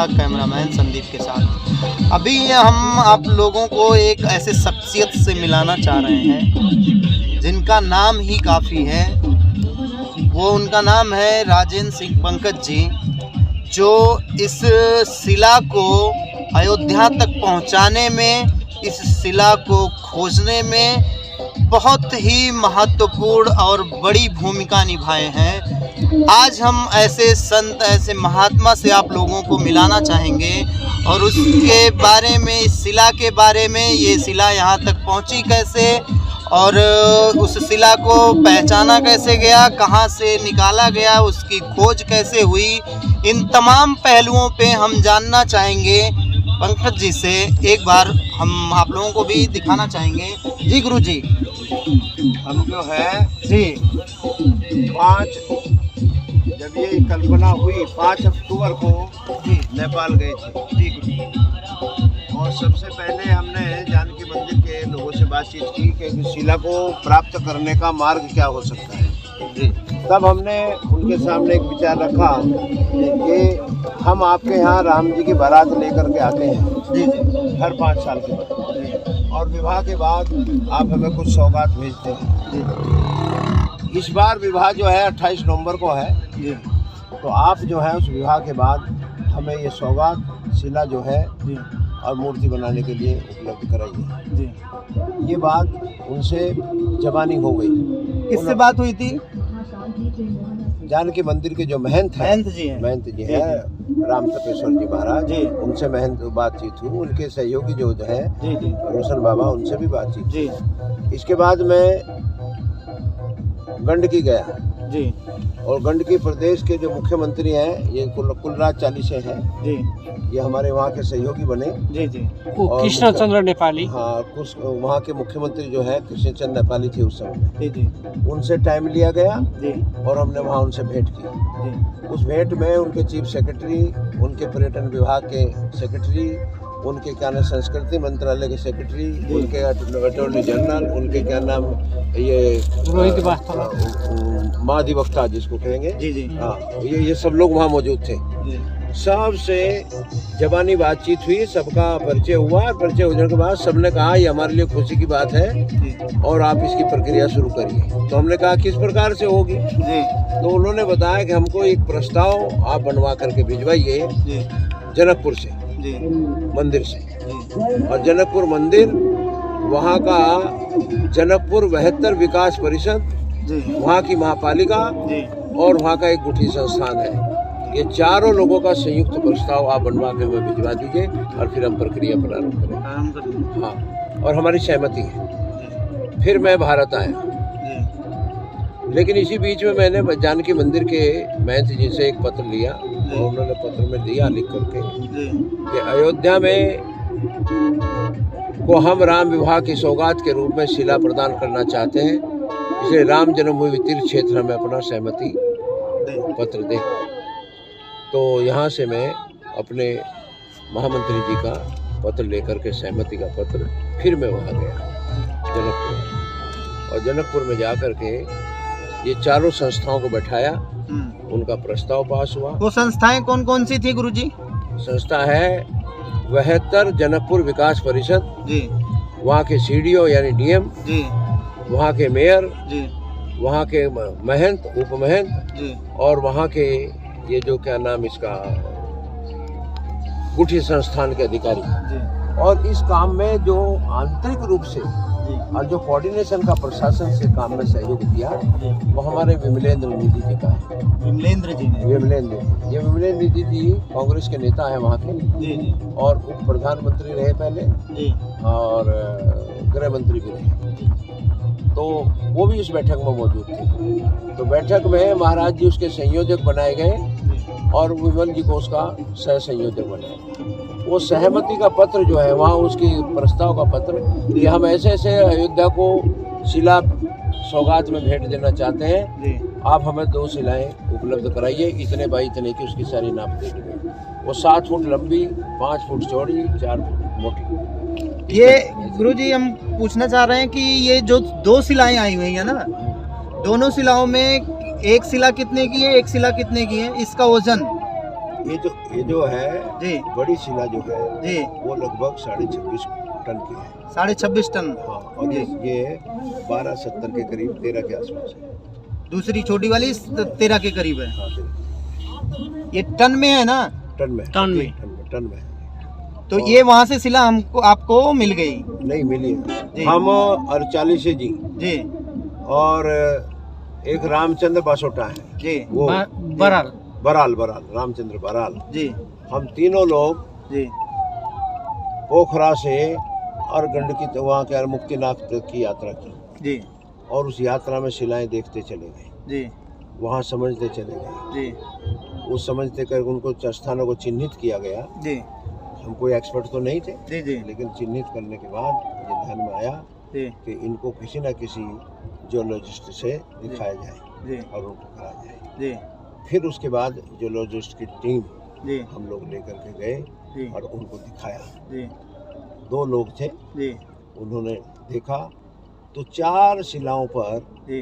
Cameraman Sandeep के साथ। अभी हम आप लोगों को एक ऐसे शख्सियत से मिलाना चाह रहे हैं जिनका नाम ही काफ़ी है। वो उनका नाम है राजेंद्र सिंह पंकज जी, जो इस शिला को अयोध्या तक पहुंचाने में, इस शिला को खोजने में बहुत ही महत्वपूर्ण और बड़ी भूमिका निभाए हैं। आज हम ऐसे संत, ऐसे महात्मा से आप लोगों को मिलाना चाहेंगे और उसके बारे में, इस शिला के बारे में, ये शिला यहाँ तक पहुँची कैसे और उस शिला को पहचाना कैसे गया, कहाँ से निकाला गया, उसकी खोज कैसे हुई, इन तमाम पहलुओं पे हम जानना चाहेंगे पंकज जी से। एक बार हम आप लोगों को भी दिखाना चाहेंगे। जी गुरु जी, हम जो है जी 5 जब ये कल्पना हुई 5 अक्टूबर को नेपाल गए थे। जी गुरु जी। और सबसे पहले हमने जानकी मंदिर के लोगों से बातचीत की कि इस शिला को प्राप्त करने का मार्ग क्या हो सकता है। जी तब हमने उनके सामने एक विचार रखा कि हम आपके यहाँ राम जी की बारात लेकर के आते हैं जी जी हर 5 साल के बाद, और विवाह के बाद आप हमें कुछ सौगात भेजते हैं। इस बार विवाह जो है 28 नवंबर को है जी। तो आप जो है उस विवाह के बाद हमें ये सौगात शिला जो है जी और मूर्ति बनाने के लिए उपलब्ध कराइए। जी। ये बात उनसे जबानी हो गई। किससे बात हुई थी? जानकी मंदिर के जो महंत हैं, महंत जी हैं राम तपेश्वर जी महाराज जी, उनसे महंत बातचीत हुई। उनके सहयोगी जो है जी जी रोशन बाबा, उनसे भी बातचीत जी। इसके बाद मैं गंडकी गया जी और गंडकी प्रदेश के जो मुख्यमंत्री हैं ये कुलराज चालीसे हैं जी। ये हमारे वहाँ के सहयोगी बने। जी जी। कृष्ण चंद्र नेपाली, हाँ, कुछ वहाँ के मुख्यमंत्री जो है कृष्ण चंद्र नेपाली थे उस समय। जी जी। उनसे टाइम लिया गया जी और हमने वहाँ उनसे भेंट की। जी। उस भेंट में उनके चीफ सेक्रेटरी, उनके पर्यटन विभाग के सेक्रेटरी, उनके क्या नाम संस्कृति मंत्रालय के सेक्रेटरी, उनके अटॉर्नी जनरल, उनके क्या नाम ये रोहित महाधिवक्ता जिसको कहेंगे, जी जी। हाँ, ये सब लोग वहाँ मौजूद थे। सबसे जबानी बातचीत हुई, सबका परिचय हुआ। परिचय होने के बाद सबने कहा ये हमारे लिए खुशी की बात है और आप इसकी प्रक्रिया शुरू करिए। तो हमने कहा किस प्रकार से होगी जी। तो उन्होंने बताया कि हमको एक प्रस्ताव आप बनवा करके भिजवाइए जनकपुर से, मंदिर से। और जनकपुर मंदिर वहाँ का जनकपुर 72 विकास परिषद, वहाँ की महापालिका और वहाँ का एक गुठी संस्थान है। ये चारों लोगों का संयुक्त प्रस्ताव आप बनवा के हमें भिजवा दीजिए और फिर हम प्रक्रिया प्रारंभ करें। हाँ, और हमारी सहमति है। फिर मैं भारत आया, लेकिन इसी बीच में मैंने जानकी मंदिर के महंत जी से एक पत्र लिया और उन्होंने पत्र में दिया लिख करके कि अयोध्या में को हम राम विवाह की सौगात के रूप में शिला प्रदान करना चाहते हैं, इसलिए राम जन्मभूमि तीर्थ क्षेत्र में अपना सहमति पत्र दे। तो यहाँ से मैं अपने महामंत्री जी का पत्र लेकर के सहमति का पत्र फिर मैं वहाँ गया जनकपुर, और जनकपुर में जा कर के ये चारों संस्थाओं को बैठाया, उनका प्रस्ताव पास हुआ। वो संस्थाएं कौन कौन सी थी गुरुजी? संस्था है 72 जनकपुर विकास परिषद जी, वहाँ के सीडीओ यानी डीएम जी, वहाँ के मेयर जी, वहाँ के महंत, उप महंत जी, और वहाँ के ये जो क्या नाम इसका गुठी संस्थान के अधिकारी जी। और इस काम में जो आंतरिक रूप से और जो कोऑर्डिनेशन का प्रशासन से काम में सहयोग दिया वो हमारे विमलेंद्र निधि जी का है। विमलेंद्र जी ने? ये विमलेंद्र निधि जी कांग्रेस के नेता है वहाँ के जी जी। और उप प्रधानमंत्री रहे पहले जी और गृह मंत्री भी रहे, तो वो भी इस बैठक में मौजूद थे। तो बैठक में महाराज जी उसके संयोजक बनाए गए और विमल जी को उसका सह संयोजक बनाया। वो सहमति का पत्र जो है वहाँ उसकी प्रस्ताव का पत्र कि हम ऐसे ऐसे अयोध्या को शिला सौगात में भेंट देना चाहते हैं, आप हमें 2 शिलाएं उपलब्ध कराइए, इतने बाई इतने की उसकी सारी नाप दे देंगे। वो 7 फुट लंबी, 5 फुट चौड़ी, 4 फुट मोटी। ये गुरुजी हम पूछना चाह रहे हैं कि ये जो 2 शिलाएं आई हुई है ना, दोनों शिलाओं में एक शिला कितने की है, एक शिला कितने की है, इसका वजन ये जो है जी बड़ी शिला जो है जी वो लगभग 26.5 टन की है। 26.5 टन। हाँ, और ये 1270 के करीब 13 के आसपास है। दूसरी छोटी वाली 13 के करीब है। हाँ, 13 ये टन में है ना? टन में टन में। टन में तो ये वहाँ से शिला हमको आपको मिल गई? नहीं मिली जी। है। हम 48 जी जी और एक रामचंद्र बासोटा है जी वो बराल बराल रामचंद्र बराल, जी हम तीनों लोग जी पोखरा से और गंडकी वहाँ के मुक्तिनाथ तक की यात्रा की जी और उस यात्रा में शिलाएं देखते चले गए, जी वहाँ समझते चले गए। जी उस समझते कर उनको स्थानों को चिन्हित किया गया। जी हम कोई एक्सपर्ट तो नहीं थे, जी जी लेकिन चिन्हित करने के बाद ये ध्यान में आया जी कि इनको किसी न किसी जियोलॉजिस्ट से दिखाया जाए जी और उनको कहा जाए। जी फिर उसके बाद जियोलॉजिस्ट की टीम जी हम लोग लेकर के गए जी और उनको दिखाया। जी 2 लोग थे, जी उन्होंने देखा तो 4 शिलाओं पर जी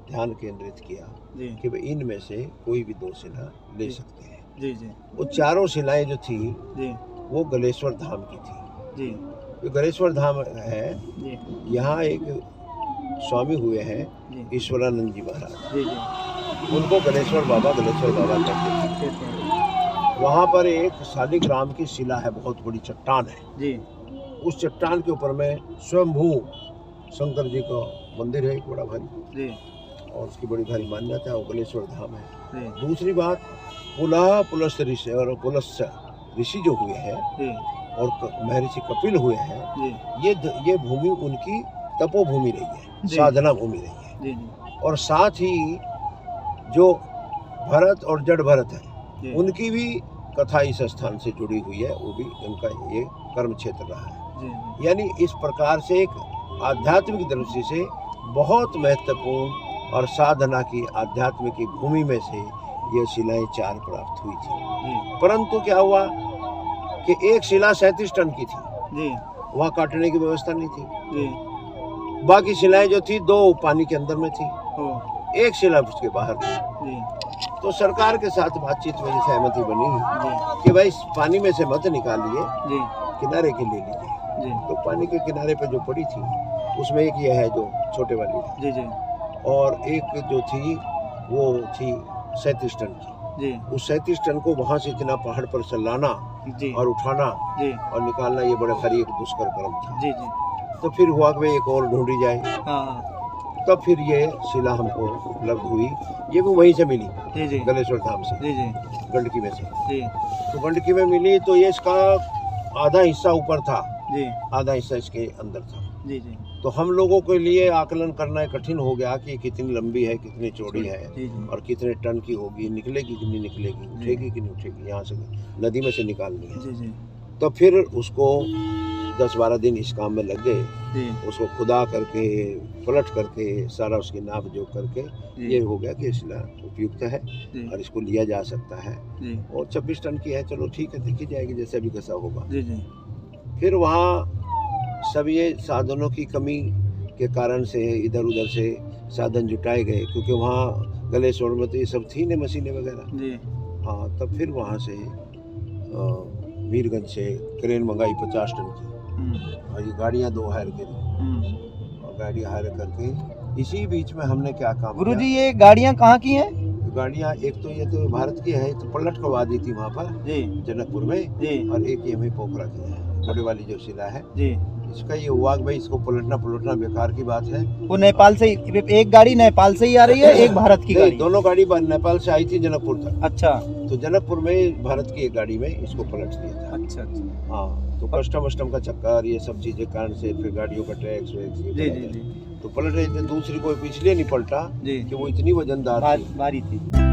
ध्यान केंद्रित किया जी कि भाई इनमें से कोई भी 2 शिला ले जी। सकते हैं। जी जी वो चारों शिलाएं जो थी जी वो गलेश्वर धाम की थी। जी जो गलेश्वर धाम है जी यहाँ एक स्वामी हुए हैं जी ईश्वरानंद जी महाराज, जी जी उनको गलेश्वर बाबा कहते थे। वहाँ पर एक शालिग्राम की शिला है, बहुत बड़ी चट्टान है। जी उस चट्टान के ऊपर में स्वयंभू शंकर जी का मंदिर है, एक बड़ा भारी, जी और उसकी बड़ी भारी मान्यता है, वो गलेश्वर धाम है। जी दूसरी बात पुलस्त्य ऋषि और पुलस्त्य ऋषि जो हुए हैं जी और महर्षि कपिल हुए हैं, जी ये भूमि उनकी तपोभूमि रही है, जी। साधना भूमि रही है। जी जी और साथ ही जो भरत और जड़ भरत है जी उनकी भी कथा इस स्थान से जुड़ी हुई है, वो भी उनका ये कर्म क्षेत्र रहा है। जी यानी इस प्रकार से एक आध्यात्मिक दृष्टि से बहुत महत्वपूर्ण और साधना की आध्यात्मिक की भूमि में से ये शिलाएं 4 प्राप्त हुई थी। जी परंतु क्या हुआ कि एक शिला 37 टन की थी, जी वहाँ काटने की व्यवस्था नहीं थी। जी बाकी शिलाएं जो थी 2 पानी के अंदर में थी, हो एक शिला उसके बाहर थी। जी तो सरकार के साथ बातचीत में ये सहमति बनी जी कि भाई इस पानी में से मत निकालिए, जी किनारे की ले लीजिए। जी तो पानी के किनारे पे जो पड़ी थी उसमें एक ये है जो छोटे वाली है, जी जी और एक जो थी वो थी 37 टन की। जी उस 37 टन को वहाँ से इतना पहाड़ पर से लाना जी और उठाना जी और निकालना ये बड़ा भारी एक दुष्कर कर्म था। जी जी तो फिर हुआ कि भाई एक और ढूंढी जाए, हाँ तब फिर ये शिला हमको उपलब्ध हुई। ये भी वहीं से मिली, जी जी गलेश्वर धाम से, जी जी गंडकी में से। जी तो गंडकी में मिली तो ये इसका आधा हिस्सा ऊपर था, जी आधा हिस्सा इसके अंदर था। जी जी तो हम लोगों के लिए आकलन करना कठिन हो गया कि कितनी लंबी है, कितनी चौड़ी है जी जी और कितने टन की होगी, निकलेगी कि नहीं निकलेगी, उठेगी कि नहीं उठेगी, यहाँ से नदी में से निकालनी है। जी जी तो फिर उसको 10-12 दिन इस काम में लग गए, जी उसको खुदा करके पलट करके सारा उसकी नाप जोक करके जी ये हो गया कि शिला उपयुक्त है जी और इसको लिया जा सकता है। जी और 26 टन की है, चलो ठीक है, देखी जाएगी जैसे भी कैसा होगा। जी जी फिर वहाँ सब ये साधनों की कमी के कारण से इधर उधर से साधन जुटाए गए, क्योंकि वहाँ गलेश्वर में तो ये सब थी न मशीनें वगैरह। जी हाँ, तब फिर वहाँ से मीरगंज से क्रेन मंगाई 50 टन की, और ये गाड़ियाँ 2 हायर करी, और गाड़ी हायर करके इसी बीच में हमने क्या काम गुरुजी ये गाड़ियाँ कहाँ की हैं? किया। गाड़ियाँ एक तो ये तो भारत की है, तो पलट करवा दी थी वहाँ पर जी जनकपुर में, जी और एक ये हमें पोखरा की है, बड़े वाली जो शिला है। जी इसका ये हुआ कि भाई इसको पलटना बेकार की बात है। वो नेपाल से एक गाड़ी नेपाल से ही आ रही है, एक भारत की नहीं, गाड़ी? दोनों गाड़ी नेपाल से आई थी जनकपुर तक। अच्छा तो जनकपुर में भारत की एक गाड़ी में इसको पलट दिया था। अच्छा अच्छा हाँ, तो कस्टम का चक्कर ये सब चीजें कारण से फिर गाड़ियों का टैक्स वैक्स ये जी बढ़ा जी है। जी तो पलट रही थी, दूसरी कोई पिछले नहीं पलटा जी कि वो इतनी वजनदार थी। भारी थी।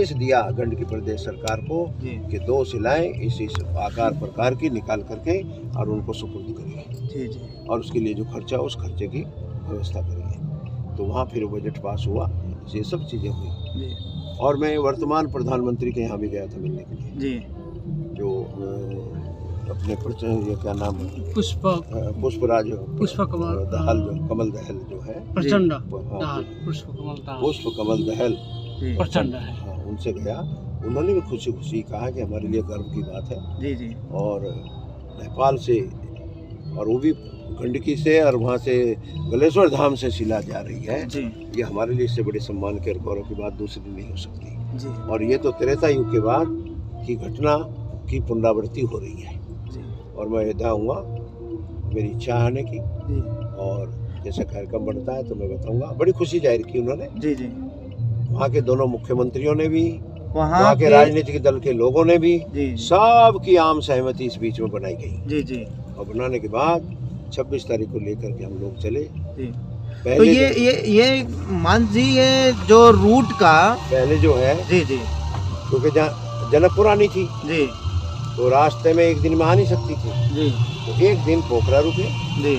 आदेश दिया गंडकी प्रदेश सरकार को जी कि 2 शिलाएं इस आकार प्रकार की निकाल करके और उनको सुपुर्द करिए जी जी और उसके लिए जो खर्चा उस खर्चे की व्यवस्था करिए। तो वहाँ फिर बजट पास हुआ, ये सब चीज़ें हुई। जी और मैं वर्तमान प्रधानमंत्री के यहाँ भी गया था मिलने के लिए, जी जो अपने ये क्या नाम है, पुष्पराज पुष्पकमल दहल, जो कमल दहल जो है, प्रचंड हाँ, पुष्पकमल पुष्प कमल दहल, जी प्रचंड है। हाँ, उनसे गया। उन्होंने भी खुशी खुशी कहा कि हमारे लिए गर्व की बात है। जी जी और नेपाल से, और वो भी गंडकी से, और वहाँ से गलेश्वर धाम से शिला जा रही है। जी ये हमारे लिए इससे बड़े सम्मान के और गौरव की बात दूसरी नहीं हो सकती। जी और ये तो त्रेता युग के बाद की घटना की पुनरावृत्ति हो रही है। जी और मैं अयोध्या आऊँगा, मेरी इच्छा आने की, जी और जैसा कार्यक्रम बढ़ता है तो मैं बताऊंगा। बड़ी खुशी जाहिर की उन्होंने। जी जी वहाँ के दोनों मुख्यमंत्रियों ने भी, वहाँ वहाँ के राजनीतिक दल के लोगों ने भी, जी सब की आम सहमति इस बीच में बनाई गई। जी जी और बनाने के बाद 26 तारीख को लेकर के हम लोग चले। जी तो पहले ये मान जी, ये जो रूट का पहले जो है, जी जी क्योंकि जहाँ जनकपुर आनी थी जी तो रास्ते में एक दिन में आ नहीं सकती थी, जी तो एक दिन पोखरा रुके, जी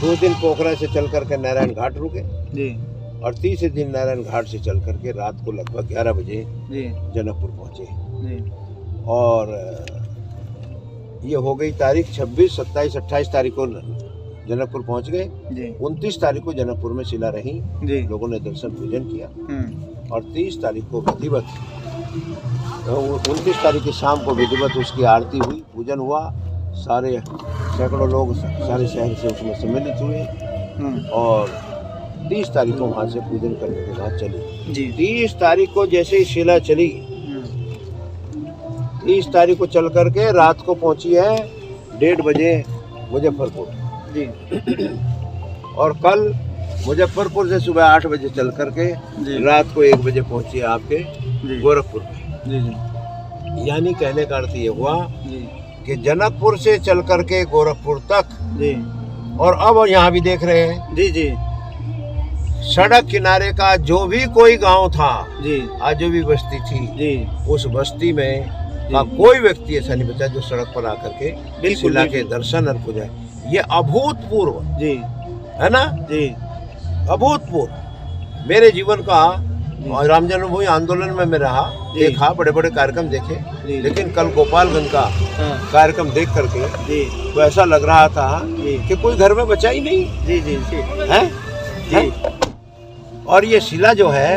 2 दिन पोखरा से चल करके नारायण घाट रुके, जी और तीसरे दिन नारायण घाट से चल करके रात को लगभग 11 बजे जी जनकपुर पहुँचे। जी और ये हो गई तारीख 26, 27, 28 तारीख को जनकपुर पहुंच गए। जी 29 तारीख को जनकपुर में शिला रही, जी लोगों ने दर्शन पूजन किया। और 30 तारीख को विधिवत, 29 तारीख की शाम को विधिवत उसकी आरती हुई, पूजन हुआ। सारे सैकड़ों लोग सारे शहर से उसमें सम्मिलित हुए। और 30 तारीख को वहाँ से पूजन करने के बाद चली। जी 30 तारीख को जैसे ही शिला चली, 30 तारीख को चल करके रात को पहुंची है 1:30 बजे मुजफ्फरपुर। जी और कल मुजफ्फरपुर से सुबह 8 बजे चल करके रात को 1 बजे पहुंची है आपके गोरखपुर में। जी जी यानी कहने का अर्थ ये हुआ जी कि जनकपुर से चल करके गोरखपुर तक, जी और अब यहाँ भी देख रहे हैं, जी जी सड़क किनारे का जो भी कोई गांव था, जी आज जो भी बस्ती थी, जी उस बस्ती में का कोई व्यक्ति ऐसा नहीं बचा जो सड़क पर आकर के शिला के दर्शन और पूजा। ये अभूतपूर्व जी है ना, जी अभूतपूर्व। मेरे जीवन का और राम जन्मभूमि आंदोलन में मैं रहा, देखा, बड़े बड़े कार्यक्रम देखे, लेकिन कल गोपालगंज का कार्यक्रम देख करके तो ऐसा लग रहा था कि कोई घर में बचा ही नहीं। जी जी है जी। और ये शिला जो है,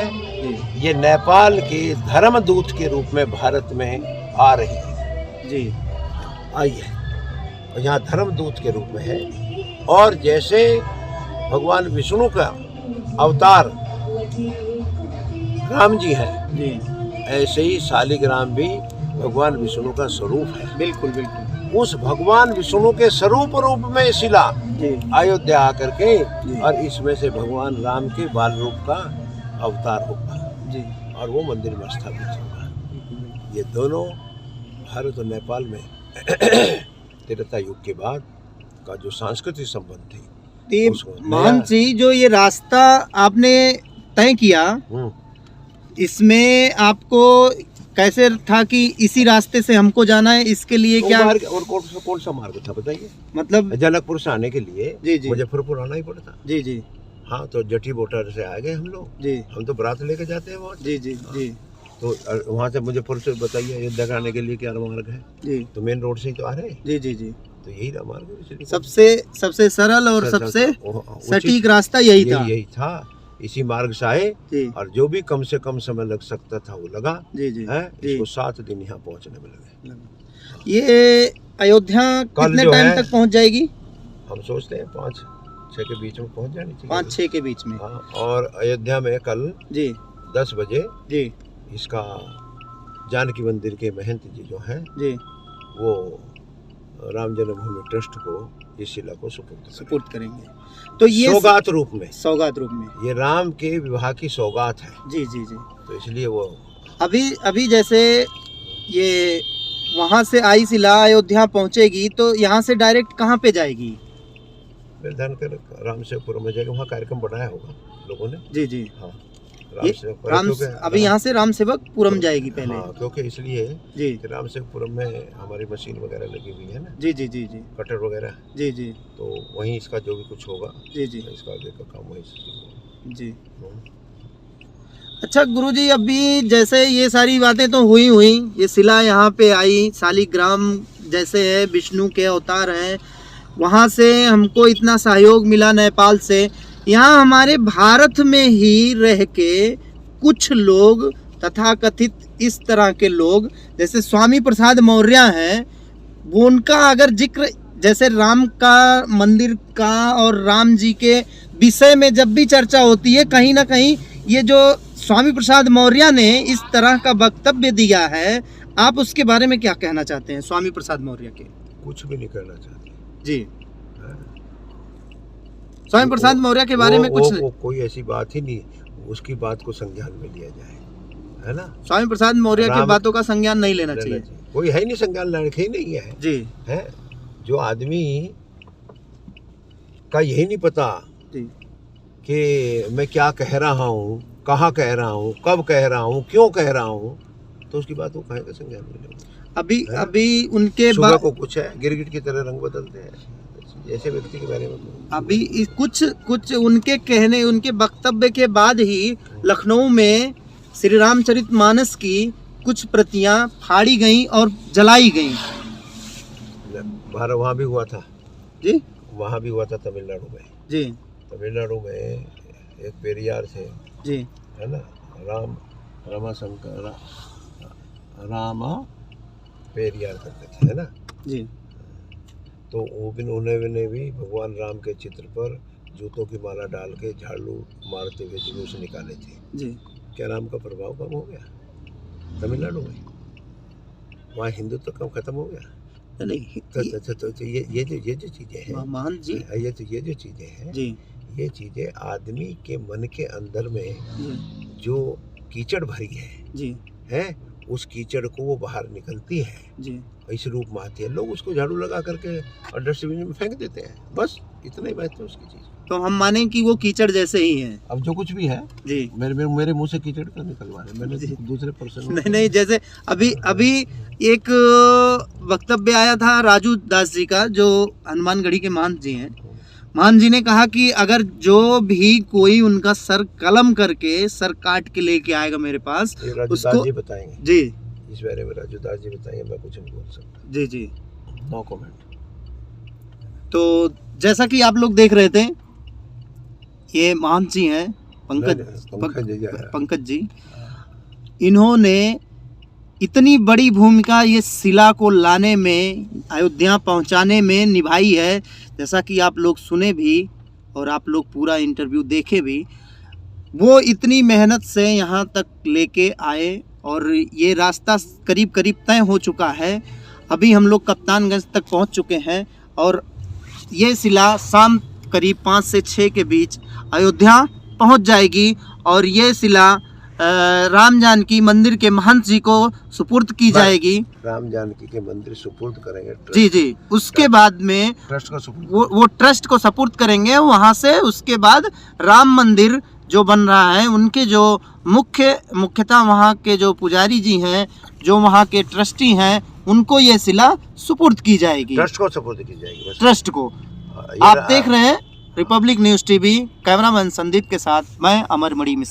ये नेपाल के धर्म दूत के रूप में भारत में आ रही है। जी आई है, और यहाँ धर्म दूत के रूप में है। और जैसे भगवान विष्णु का अवतार राम जी हैं, जी ऐसे ही शालिग्राम भी भगवान विष्णु का स्वरूप है। बिल्कुल बिल्कुल। उस भगवान विष्णु के स्वरूप रूप में शिला अयोध्या आकर के, और इसमें से भगवान राम के बाल रूप का अवतार होगा जी, और वो मंदिर में स्थापित होगा। ये दोनों भारत और नेपाल में त्रेता युग के बाद का जो सांस्कृतिक संबंध थी, मान जी जो ये रास्ता आपने तय किया, इसमें आपको कैसे था कि इसी रास्ते से हमको जाना है, इसके लिए क्या और कौन सा मार्ग था बताइए? मतलब जनकपुर से आने के लिए जी मुजफ्फरपुर आना ही पड़ता। जी जी हाँ, तो जटी बोटर से आ गए हम लोग जी। हम तो बारात लेके जाते हैं वहाँ जी जी जी। तो वहाँ से मुजफ्फरपुर से बताइए अयोध्या आने के लिए क्या मार्ग है जी? तो मेन रोड से ही तो आ रहे हैं जी जी जी। तो यही मार्ग सबसे सरल और सबसे सटीक रास्ता यही था। इसी मार्ग से आए, और जो भी कम से कम समय लग सकता था वो लगा जी जी है। इसको 7 दिन यहाँ पहुँचने में लगे। ये अयोध्या कितने टाइम तक पहुँच जाएगी? हम सोचते हैं 5-6 के बीच में पहुँच जानी चाहिए। 5-6 के बीच में। हाँ, और अयोध्या में कल जी 10 बजे जी इसका जानकी मंदिर के महंत जी जो हैं जी, वो राम जन्मभूमि ट्रस्ट को इस शिला को सुपुर्द करेंगे। तो ये सौगात रूप में ये राम के विवाह की सौगात है जी जी जी। तो इसलिए वो अभी जैसे ये वहाँ से आई शिला अयोध्या पहुँचेगी, तो यहाँ से डायरेक्ट कहाँ पे जाएगी? निर्धारण कर राम से पुरम में जाएगा, वहाँ कार्यक्रम बनाया होगा लोगों ने जी जी। हाँ, ये सेवकपुरम राम क्योंकि अभी यहाँ से राम सेवकपुरम जाएगी पहले। हाँ, क्योंकि इसलिए जी कि राम सेवकपुरम में हमारी मशीन वगैरह लगी हुई है ना, जी जी जी जी कटर वगैरह, जी जी तो वहीं इसका जो भी कुछ होगा, जी जी इसका आगे का काम वहीं से होगा। जी। अच्छा गुरुजी, अभी जैसे ये सारी बातें तो हुई, ये शिला यहाँ पे आई, शालिग्राम जैसे है, विष्णु के अवतार हैं, वहाँ से हमको इतना सहयोग मिला नेपाल से। यहाँ हमारे भारत में ही रह के कुछ लोग तथाकथित इस तरह के लोग जैसे स्वामी प्रसाद मौर्य हैं, वो उनका अगर जिक्र जैसे राम का मंदिर का और राम जी के विषय में जब भी चर्चा होती है, कहीं ना कहीं ये जो स्वामी प्रसाद मौर्य ने इस तरह का वक्तव्य दिया है, आप उसके बारे में क्या कहना चाहते हैं? स्वामी प्रसाद मौर्य के कुछ भी नहीं करना चाहते जी, स्वामी प्रसाद मौर्य के बारे में कुछ वो कोई ऐसी बात ही नहीं, उसकी बात को संज्ञान में लिया जाए, है ना। स्वामी प्रसाद मौर्य की बातों का संज्ञान नहीं लेना चाहिए। कोई है नहीं संज्ञान लेने ही नहीं है जी, है जो आदमी का यही नहीं पता जी कि मैं क्या कह रहा हूँ, कहाँ कह रहा हूँ, कब कह रहा हूँ, क्यों कह रहा हूँ, तो उसकी बात वो कहेगा संज्ञान में लेगा। अभी उनके सुबह को कुछ है, गिरगिट की तरह रंग बदलते हैं, ऐसे व्यक्ति के बारे में अभी कुछ उनके कहने, उनके वक्तव्य के बाद ही लखनऊ में श्री रामचरितमानस की कुछ प्रतियां फाड़ी गईं और जलाई गईं। वहाँ भी हुआ था जी, वहाँ भी हुआ था तमिलनाडु में। जी तमिलनाडु में एक पेरियार थे जी, है ना, रामा पेरियार करते थे, है ना जी, तो वो भी उन्होंने भी भगवान राम के चित्र पर जूतों की माला डाल के झाड़ू मारते हुए जुलूस निकाले थे जी। क्या राम का प्रभाव कम हो गया तमिलनाडु में? वहाँ हिंदुत्व कम खत्म हो गया? नहीं, तो ये जो चीजें हैं महंत जी, ये जो चीजें हैं जी ये चीजें आदमी के मन के अंदर में जी जो कीचड़ भरी जी है उस कीचड़ को वो बाहर निकलती है, जी। इस रूप में आती है। लोग उसको झाड़ू लगा करके और डस्टबिन में फेंक देते हैं, बस इतना ही बात है उसकी चीज। तो हम माने कि वो कीचड़ जैसे ही हैं। अब जो कुछ भी है जी, मेरे मुंह से कीचड़ का निकलवा रहे, मैंने दूसरे पर्सन नहीं, जैसे अभी एक वक्तव्य आया था राजू दास जी का, जो हनुमानगढ़ी के महंत जी हैं। महंत जी ने कहा कि अगर जो भी कोई उनका सर कलम करके सर काट के लेके आएगा मेरे पास, राजू उसको दास जी बताएंगे जी, इस बारे में राजू दास जी बताएंगे, मैं कुछ नहीं बोल सकता। जी जी। No comment. तो जैसा कि आप लोग देख रहे थे, ये महंत जी हैं पंकज जी, इन्होंने इतनी बड़ी भूमिका ये शिला को लाने में, अयोध्या पहुंचाने में निभाई है। जैसा कि आप लोग सुने भी और आप लोग पूरा इंटरव्यू देखे भी, वो इतनी मेहनत से यहाँ तक लेके आए और ये रास्ता करीब करीब तय हो चुका है। अभी हम लोग कप्तानगंज तक पहुँच चुके हैं और ये शिला शाम करीब 5 से 6 के बीच अयोध्या पहुँच जाएगी और ये शिला राम जानकी मंदिर के महंत जी को सुपुर्द की जाएगी। राम जानकी के मंदिर सुपुर्द करेंगे जी जी, उसके बाद में ट्रस्ट को सुपुर्द, वो ट्रस्ट को सपुर्द करेंगे। वहाँ से उसके बाद राम मंदिर जो बन रहा है, उनके जो मुख्यतः वहाँ के जो पुजारी जी हैं, जो वहाँ के ट्रस्टी हैं, उनको ये शिला सुपुर्द की जाएगी। ट्रस्ट को सुपुर्द की जाएगी, ट्रस्ट को। आप देख रहे हैं Republic news TV, cameraman Sandeep के साथ मैं अमर मणि मिश्र।